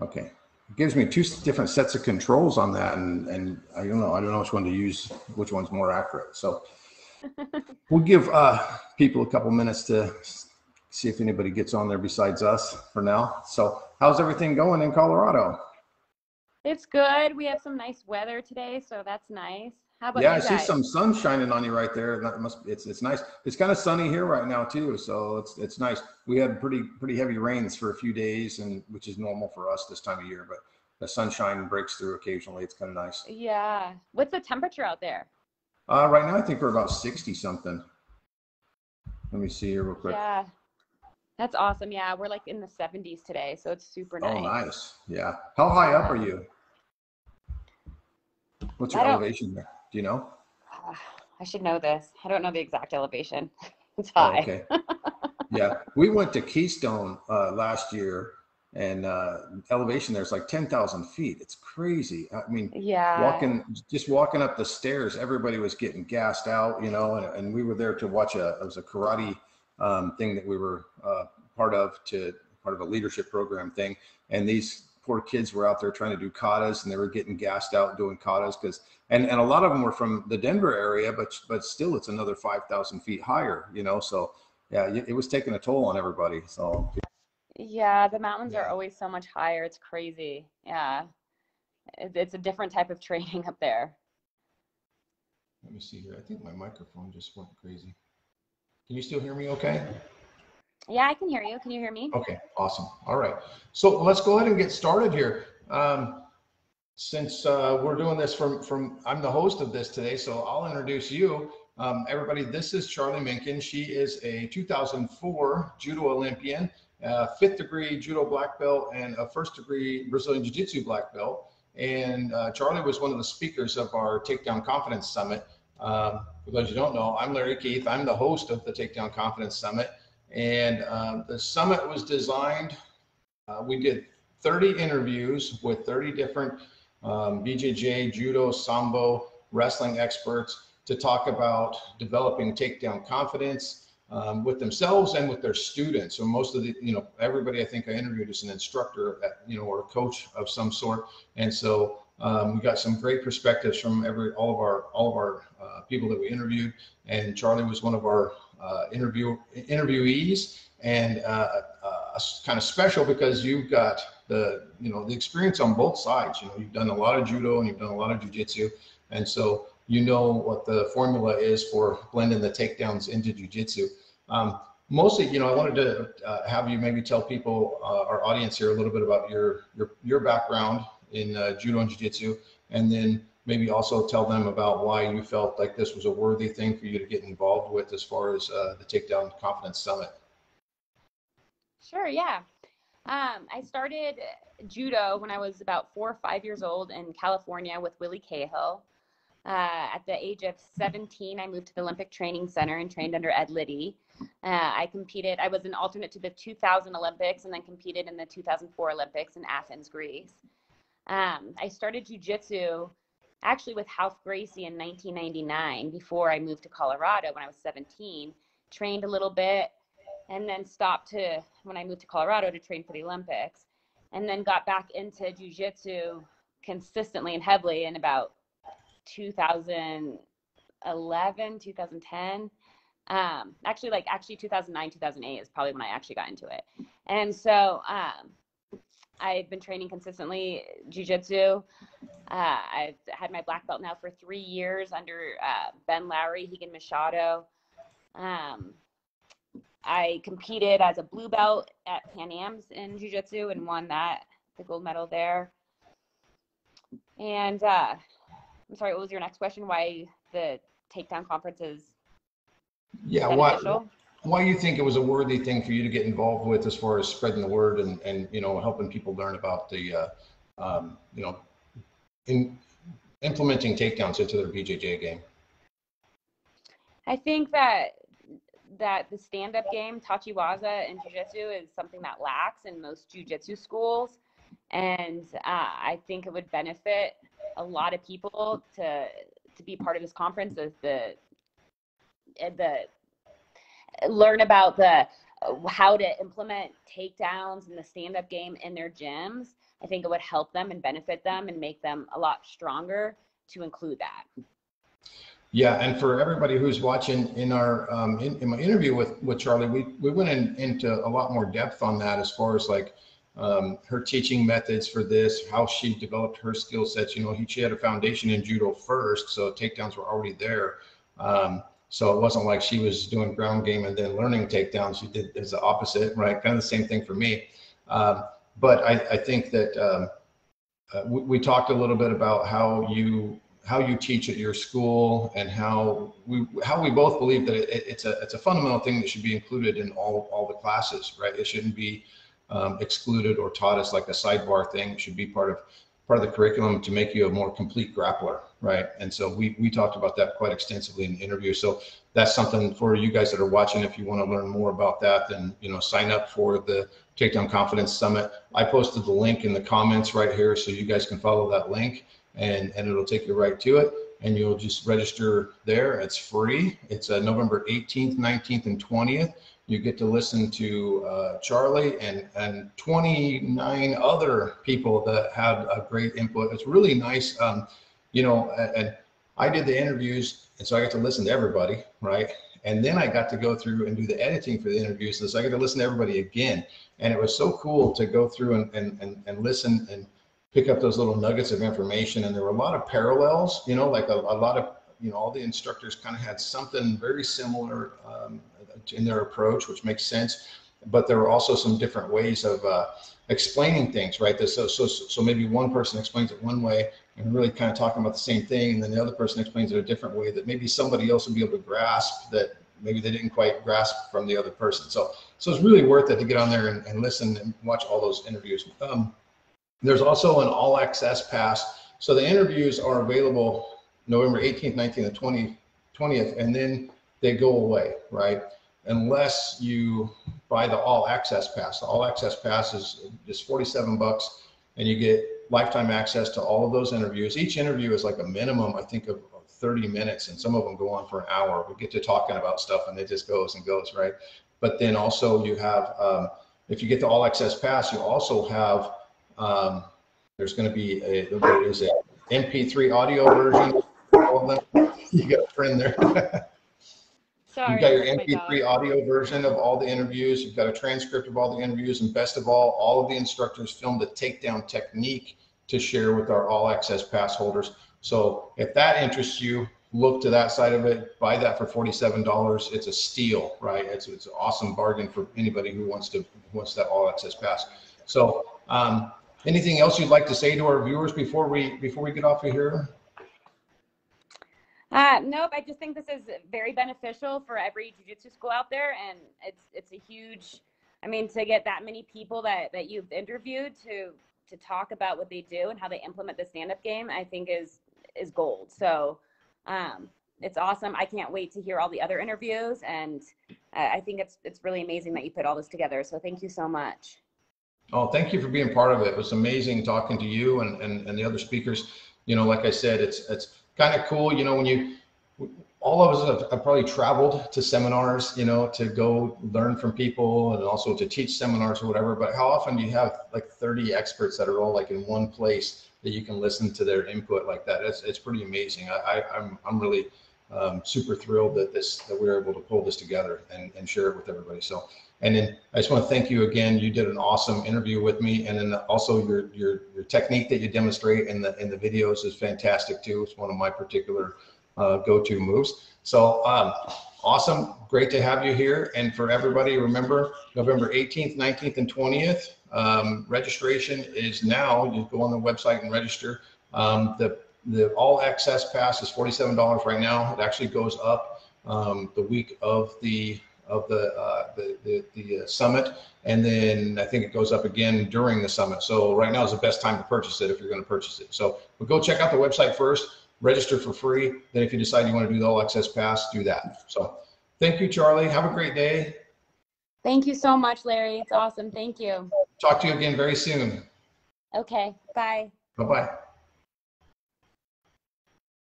Okay. It gives me two different sets of controls on that, and I don't know which one to use, which one's more accurate. So we'll give people a couple minutes to see if anybody gets on there besides us for now. So how's everything going in Colorado? It's good. We have some nice weather today, so that's nice. How about Yeah, I you see guys? some sun shining on you right there. That must it's nice. It's kind of sunny here right now too, so it's nice. We had pretty heavy rains for a few days, and which is normal for us this time of year. But the sunshine breaks through occasionally. It's kind of nice. Yeah. What's the temperature out there? Right now, I think we're about 60 something. Let me see here real quick. Yeah, that's awesome. Yeah, we're like in the 70s today, so it's super Oh, nice. nice. Yeah. How high up are Yeah. you? What's your I don't, elevation there? Do you know? I should know this. I don't know the exact elevation. It's Oh, high. okay. Yeah, we went to Keystone last year, and elevation there's like 10,000 feet. It's crazy. I mean, Yeah. just walking up the stairs, everybody was getting gassed out, and we were there to watch it was a karate thing that we were part of a leadership program thing, and these poor kids were out there trying to do katas, and they were getting gassed out doing katas and a lot of them were from the Denver area, but still it's another 5,000 feet higher, so yeah, it was taking a toll on everybody. So Yeah, the mountains are yeah, always so much higher. It's crazy. Yeah. It's a different type of training up there. let me see here. I think my microphone just went crazy. Can you still hear me okay? Yeah, I can hear you. Can you hear me? Okay, awesome. All right. So let's go ahead and get started here. Since we're doing this I'm the host of this today, so I'll introduce you. Everybody, this is Charlee Minkin. She is a 2004 Judo Olympian, fifth degree Judo black belt, and a first degree Brazilian Jiu-jitsu black belt. And Charlee was one of the speakers of our Takedown Confidence Summit. For those you don't know, I'm Larry Keith. I'm the host of the Takedown Confidence Summit. And the summit was designed, we did 30 interviews with 30 different BJJ, judo, sambo, wrestling experts to talk about developing takedown confidence with themselves and with their students. So most of the, everybody I think I interviewed is an instructor, or a coach of some sort. And so we got some great perspectives from all of our people that we interviewed. And Charlee was one of our interviewees, and kind of special because you've got the experience on both sides. You've done a lot of judo and you've done a lot of jiu-jitsu, and so what the formula is for blending the takedowns into jiu-jitsu. Mostly, I wanted to have you maybe tell people, our audience here, a little bit about your background in judo and jiu-jitsu, and then maybe also tell them about why you felt like this was a worthy thing for you to get involved with as far as the Takedown Confidence Summit. Sure, yeah. I started judo when I was about 4 or 5 years old in California with Willie Cahill. At the age of 17, I moved to the Olympic Training Center and trained under Ed Liddy. I was an alternate to the 2000 Olympics and then competed in the 2004 Olympics in Athens, Greece. I started jiu-jitsu actually with Ralph Gracie in 1999 before I moved to Colorado when I was 17, trained a little bit, and then stopped when I moved to Colorado to train for the Olympics, and then got back into jiu-jitsu consistently and heavily in about 2011, 2010. Actually 2009, 2008 is probably when I actually got into it. And so I've been training consistently jiu-jitsu. I've had my black belt now for 3 years under Ben Lowry, Higan Machado. I competed as a blue belt at Pan Am's in jiu-jitsu and won the gold medal there. And I'm sorry, what was your next question? Why the takedown conference is beneficial? Why you think it was a worthy thing for you to get involved with as far as spreading the word and helping people learn about the implementing takedowns into their BJJ game? I think that the stand-up game, tachiwaza in jiu-jitsu, is something that lacks in most jiu-jitsu schools. And I think it would benefit a lot of people to be part of this conference, as the learn about how to implement takedowns and the stand-up game in their gyms. I think it would help them and benefit them and make them a lot stronger to include that. Yeah, and for everybody who's watching, in our in my interview with Charlee, we went into a lot more depth on that, as far as like her teaching methods for this, how she developed her skill sets. You know, she had a foundation in judo first, so takedowns were already there. So it wasn't like she was doing ground game and then learning takedowns. She did as the opposite, right? Kind of the same thing for me. But I think that we talked a little bit about how you teach at your school, and how we both believe that it's a fundamental thing that should be included in all the classes, right? It shouldn't be excluded or taught as like a sidebar thing. It should be part of the curriculum to make you a more complete grappler, right? And so we talked about that quite extensively in the interview. So that's something for you guys that are watching. If you want to learn more about that, then sign up for the Takedown Confidence Summit. I posted the link in the comments right here, so you guys can follow that link, and it'll take you right to it, and you'll just register there. It's free. It's November 18th, 19th, and 20th. You get to listen to Charlee and 29 other people that had a great input. It's really nice, and I did the interviews, and so I got to listen to everybody, right? And then I got to go through and do the editing for the interviews, so I got to listen to everybody again. And it was so cool to go through and listen and pick up those little nuggets of information. And there were a lot of parallels, like a lot of, all the instructors kind of had something very similar in their approach, which makes sense. But there were also some different ways of explaining things, right? So maybe one person explains it one way and really kind of talking about the same thing, and then the other person explains it a different way that maybe somebody else would be able to grasp that maybe they didn't quite grasp from the other person. So it's really worth it to get on there and listen and watch all those interviews. There's also an all access pass. So the interviews are available November 18th, 19th, and 20th, and then they go away, right? Unless you buy the all access pass. The all access pass is just $47, and you get lifetime access to all of those interviews. Each interview is like a minimum, I think, of 30 minutes, and some of them go on for an hour. We get to talking about stuff, and it just goes and goes, right? But then also you have, if you get the all access pass, you also have, there's going to be a MP3 audio version. You got a friend there. Sorry, you've got your MP3 audio version of all the interviews. You've got a transcript of all the interviews, and best of all of the instructors filmed a takedown technique to share with our all access pass holders. So if that interests you, look to that side of it. Buy that for $47. It's a steal, right? It's an awesome bargain for anybody who wants that all access pass. So anything else you'd like to say to our viewers before we get off of here? Nope. I just think this is very beneficial for every jiu-jitsu school out there, and it's a huge. I mean, to get that many people that you've interviewed to talk about what they do and how they implement the stand-up game, I think is gold. So it's awesome. I can't wait to hear all the other interviews, and I think it's really amazing that you put all this together. So thank you so much. Oh, thank you for being part of it. It was amazing talking to you and the other speakers. Like I said, it's kind of cool, when all of us have probably traveled to seminars, to go learn from people and also to teach seminars or whatever. But how often do you have like 30 experts that are all like in one place that you can listen to their input like that? It's pretty amazing. I'm really super thrilled that we were able to pull this together and share it with everybody. So, and then I just want to thank you again. You did an awesome interview with me, and then also your technique that you demonstrate in the videos is fantastic too. It's one of my particular go-to moves. So awesome, great to have you here. And for everybody, remember November 18th, 19th, and 20th. Registration is now. You go on the website and register. The all access pass is $47 right now. It actually goes up the week of the summit, and then I think it goes up again during the summit. So right now is the best time to purchase it if you're going to purchase it. So but go check out the website first, register for free. Then if you decide you want to do the all access pass, do that. So thank you, Charlee. Have a great day. Thank you so much, Larry. It's awesome. Thank you. Talk to you again very soon. Okay. Bye. Bye-bye.